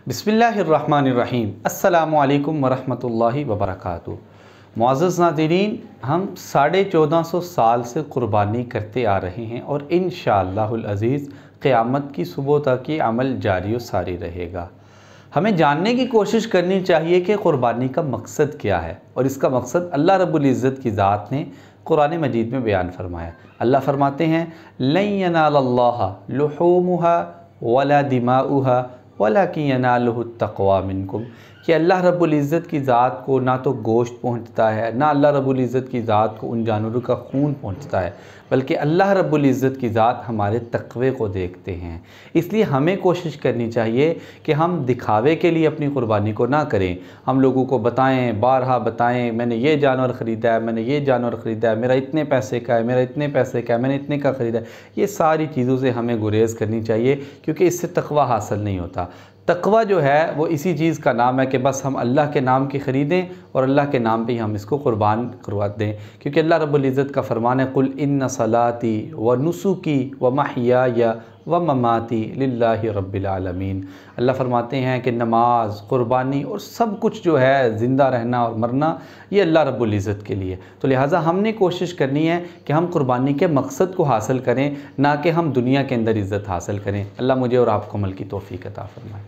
बिस्मिल्लाहिर्रहमानिर्रहीम। अस्सलामु अलैकुम वरहमतुल्लाहि वबरकातुहू। मुअज़्ज़ज़ नाज़रीन, हम 1450 साल से क़ुरबानी करते आ रहे हैं और इंशाअल्लाहुल अज़ीज़ क़यामत की सुबह तक ये अमल जारी व सारी रहेगा। हमें जानने की कोशिश करनी चाहिए कि क़ुरबानी का मकसद क्या है, और इसका मकसद अल्लाह रब्बुल इज़्ज़त की ज़ात ने कुरान मजीद में बयान फरमाया। अल्लाह फरमाते हैं, लन यनालल्लाह लुहूमुहा वला दिमाउहा वलाकिन यनालुहु तक़वा मिनकुम, कि अल्लाह रब्बुल इज़्ज़त की ज़ात को ना तो गोश्त पहुँचता है, ना अल्लाह रब्बुल इज़्ज़त की ज़ात को उन जानवरों का खून पहुँचता है, बल्कि अल्लाह रब्बुल इज़्ज़त की ज़ात हमारे तक़वे को देखते हैं। इसलिए हमें कोशिश करनी चाहिए कि हम दिखावे के लिए अपनी क़ुरबानी को ना करें। हम लोगों को बताएं, बारहा बताएं, मैंने ये जानवर ख़रीदा है, मैंने ये जानवर ख़रीदा है, मेरा इतने पैसे का है, मेरा इतने पैसे का है, मैंने इतने का ख़रीदा है। ये सारी चीज़ों से हमें गुरेज़ करनी चाहिए, क्योंकि इससे तक़वा हासिल नहीं होता। तक़वा जो है वो इसी चीज़ का नाम है कि बस हम अल्लाह के नाम की ख़रीदें और अल्लाह के नाम पे ही हम इसको क़ुरबान करवा दें, क्योंकि अल्लाह रब्बुल इज़्ज़त का फ़रमान है, कुल इन्ना सलाती व नुसुकी व महयाया व ममाती लिल्लाहि रब्बिल आलमीन। अल्लाह फरमाते हैं कि नमाज, क़ुरबानी और सब कुछ जो है, ज़िंदा रहना और मरना, ये अल्लाह रब्बुल इज़्ज़त के लिए। तो लिहाजा हमने कोशिश करनी है कि हम क़ुरबानी के मकसद को हासिल करें, ना कि हम दुनिया के अंदर इज़्ज़त हासिल करें। अल्लाह मुझे और आपको अमल की तौफ़ीक़ अता फ़रमाए।